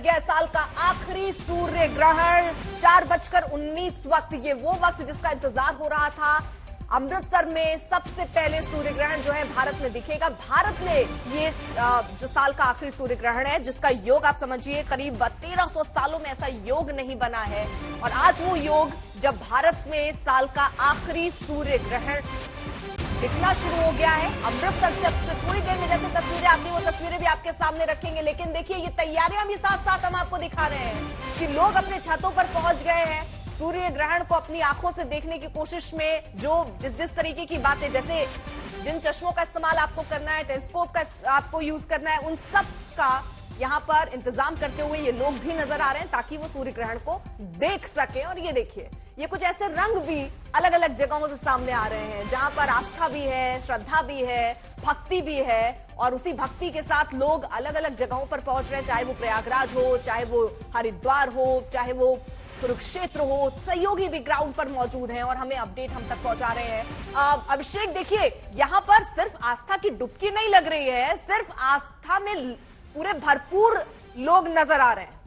लग गया साल का आखिरी सूर्य ग्रहण। 4:19 वक्त, ये वो वक्त जिसका इंतजार हो रहा था। अमृतसर में सबसे पहले सूर्य ग्रहण जो है भारत में दिखेगा। भारत में ये जो साल का आखिरी सूर्य ग्रहण है, जिसका योग आप समझिए करीब 1300 सालों में ऐसा योग नहीं बना है। और आज वो योग जब भारत में साल का आखिरी सूर्य ग्रहण दिखना शुरू हो गया है। अमृतसर से अब से थोड़ी देर में जैसे तस्वीरें आती हैं, वो तस्वीरें भी आपके सामने रखेंगे। लेकिन देखिए, ये तैयारियां भी साथ साथ हम आपको दिखा रहे हैं कि लोग अपने छतों पर पहुंच गए हैं सूर्य ग्रहण को अपनी आंखों से देखने की कोशिश में। जो जिस तरीके की बातें, जैसे जिन चश्मों का इस्तेमाल आपको करना है, टेलीस्कोप का आपको यूज करना है, उन सब का यहां पर इंतजाम करते हुए ये लोग भी नजर आ रहे हैं ताकि वो सूर्य ग्रहण को देख सकें। और ये देखिए, ये कुछ ऐसे रंग भी अलग अलग जगहों से सामने आ रहे हैं जहां पर आस्था भी है, श्रद्धा भी है, भक्ति भी है। और उसी भक्ति के साथ लोग अलग अलग जगहों पर पहुंच रहे हैं, चाहे वो प्रयागराज हो, चाहे वो हरिद्वार हो, चाहे वो कुरुक्षेत्र हो। सहयोगी भी ग्राउंड पर मौजूद हैं और हमें अपडेट हम तक पहुंचा रहे हैं। अभिषेक, देखिए, यहां पर सिर्फ आस्था की डुबकी नहीं लग रही है, सिर्फ आस्था में पूरे भरपूर लोग नजर आ रहे हैं।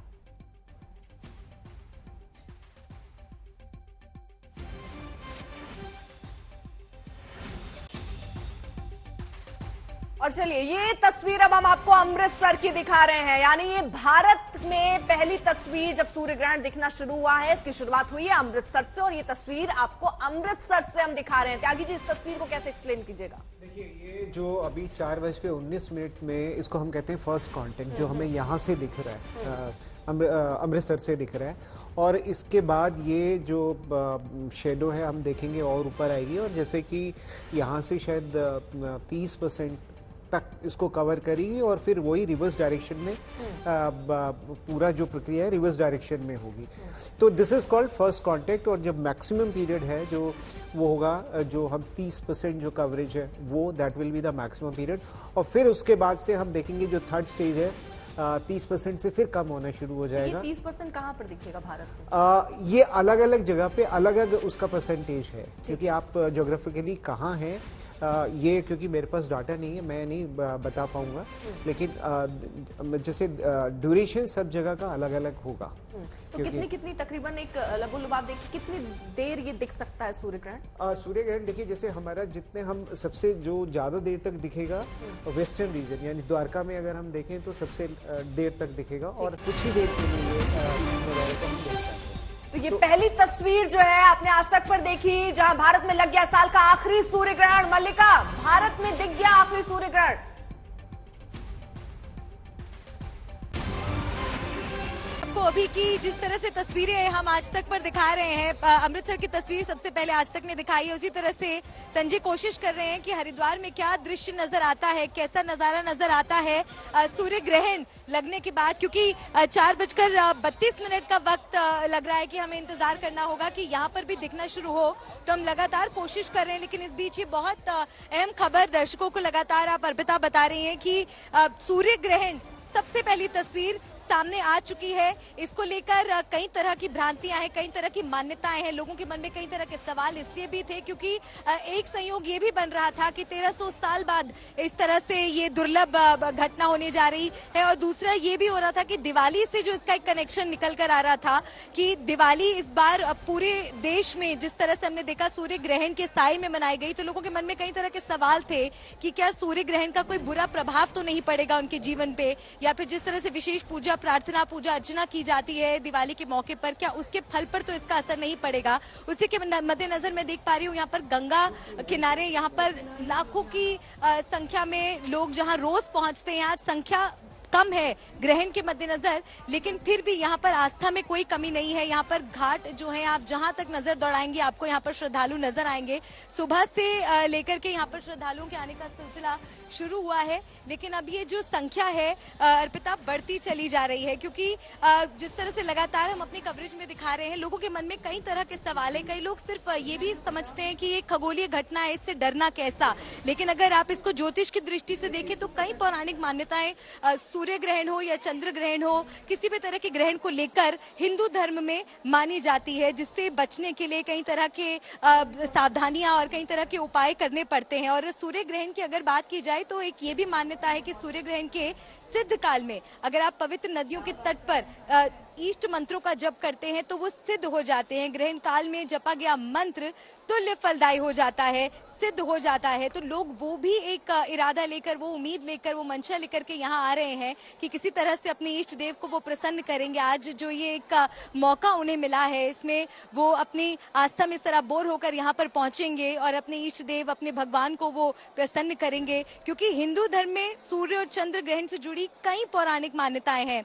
और चलिए, ये तस्वीर अब हम आपको अमृतसर की दिखा रहे हैं। यानी ये भारत में पहली तस्वीर जब सूर्य ग्रहण दिखना शुरू हुआ है, इसकी शुरुआत हुई है अमृतसर से। और ये तस्वीर आपको अमृतसर से हम दिखा रहे हैं। त्यागी जी, इस तस्वीर को कैसे एक्सप्लेन कीजिएगा? देखिए, ये जो अभी 4:19 में इसको हम कहते हैं फर्स्ट कांटेक्ट, जो हमें यहाँ से दिख रहा है, अमृतसर से दिख रहा है। और इसके बाद ये जो शेडो है हम देखेंगे और ऊपर आएगी, और जैसे कि यहाँ से शायद 30% तक इसको कवर करेगी, और फिर वही रिवर्स डायरेक्शन में पूरा जो प्रक्रिया है रिवर्स डायरेक्शन में होगी। तो this is called first contact. और जब मैक्सिमम पीरियड है जो वो होगा, जो हम 30% जो कवरेज है वो that will be the maximum period. और फिर उसके बाद से हम देखेंगे जो थर्ड स्टेज है 30% से फिर कम होना शुरू हो जाएगा। ये 30% कहाँ पर दिखेगा भारत में? ये अलग अलग जगह पे अलग अलग उसका परसेंटेज है, क्योंकि आप ज्योग्राफिकली कहाँ हैं ये, क्योंकि मेरे पास डाटा नहीं है, मैं नहीं बता पाऊंगा। लेकिन जैसे ड्यूरेशन सब जगह का अलग अलग होगा। तो कितनी तकरीबन एक लगभग देखिए कितनी देर ये दिख सकता है सूर्य ग्रहण? सूर्य ग्रहण देखिए, जैसे हमारा जितने हम सबसे जो ज्यादा देर तक दिखेगा वेस्टर्न रीजन, यानी द्वारका में अगर हम देखें तो सबसे देर तक दिखेगा, और कुछ ही देर के लिए हम देख सकते हैं। तो ये पहली तस्वीर जो है आपने आज तक पर देखी, जहां भारत में लग गया साल का आखिरी सूर्य ग्रहण। मल्लिका, भारत में दिख गया आखिरी सूर्य ग्रहण। अभी की जिस तरह से तस्वीरें हम आज तक पर दिखा रहे हैं, अमृतसर की तस्वीर सबसे पहले आज तक ने दिखाई है, उसी तरह से संजय कोशिश कर रहे हैं कि हरिद्वार में क्या दृश्य नजर आता है, कैसा नजारा नजर आता है सूर्य ग्रहण लगने के बाद। क्योंकि 4:32 का वक्त लग रहा है कि हमें इंतजार करना होगा कि यहाँ पर भी दिखना शुरू हो। तो हम लगातार कोशिश कर रहे हैं, लेकिन इस बीच ये बहुत अहम खबर दर्शकों को लगातार आप अर्पिता बता रही हैं कि सूर्य ग्रहण सबसे पहली तस्वीर सामने आ चुकी है। इसको लेकर कई तरह की भ्रांतियां हैं, कई तरह की मान्यताएं हैं, लोगों के मन में कई तरह के सवाल इसलिए भी थे क्योंकि एक संयोग ये भी बन रहा था कि 1300 साल बाद इस तरह से ये दुर्लभ घटना होने जा रही है। और दूसरा ये भी हो रहा था कि दिवाली से जो इसका एक कनेक्शन निकल कर आ रहा था कि दिवाली इस बार पूरे देश में जिस तरह से हमने देखा सूर्य ग्रहण के साए में मनाई गई, तो लोगों के मन में कई तरह के सवाल थे कि क्या सूर्य ग्रहण का कोई बुरा प्रभाव तो नहीं पड़ेगा उनके जीवन पे, या फिर जिस तरह से विशेष पूजा प्रार्थना पूजा अर्चना की जाती है दिवाली के मौके पर, क्या उसके फल पर तो इसका असर नहीं पड़ेगा। उसी के मद्देनजर मैं देख पा रही हूँ यहाँ पर गंगा किनारे, यहाँ पर लाखों की संख्या में लोग जहाँ रोज पहुंचते हैं, आज संख्या कम है ग्रहण के मद्देनजर, लेकिन फिर भी यहाँ पर आस्था में कोई कमी नहीं है। यहाँ पर घाट जो है, आप जहाँ तक नजर दौड़ाएंगे आपको यहाँ पर श्रद्धालु नजर आएंगे। सुबह से लेकर के यहाँ पर श्रद्धालुओं के आने का सिलसिला शुरू हुआ है, लेकिन अब ये जो संख्या है अर्पिता बढ़ती चली जा रही है, क्योंकि जिस तरह से लगातार हम अपनी कवरेज में दिखा रहे हैं, लोगों के मन में कई तरह के सवाल हैं। कई लोग सिर्फ ये भी समझते हैं कि ये खगोलीय घटना है, इससे डरना कैसा। लेकिन अगर आप इसको ज्योतिष की दृष्टि से देखें तो कई पौराणिक मान्यताएं सूर्य ग्रहण हो या चंद्र ग्रहण हो, किसी भी तरह के ग्रहण को लेकर हिंदू धर्म में मानी जाती है, जिससे बचने के लिए कई तरह के सावधानियां और कई तरह के उपाय करने पड़ते हैं। और सूर्य ग्रहण की अगर बात की जाए तो एक ये भी मान्यता है कि सूर्य ग्रहण के सिद्ध काल में अगर आप पवित्र नदियों के तट पर ईष्ट मंत्रों का जप करते हैं तो वो सिद्ध हो जाते हैं। ग्रहण काल में जपा गया मंत्र तुल्य फलदायी हो जाता है, सिद्ध हो जाता है। तो लोग वो भी एक इरादा लेकर, वो उम्मीद लेकर, वो मंशा लेकर के यहाँ आ रहे हैं कि किसी तरह से अपने इष्ट देव को वो प्रसन्न करेंगे। आज जो ये एक मौका उन्हें मिला है, इसमें वो अपनी आस्था में सराबोर होकर यहाँ पर पहुंचेंगे और अपने इष्ट देव, अपने भगवान को वो प्रसन्न करेंगे। क्योंकि हिंदू धर्म में सूर्य और चंद्र ग्रहण से जुड़ी कई पौराणिक मान्यताएं हैं।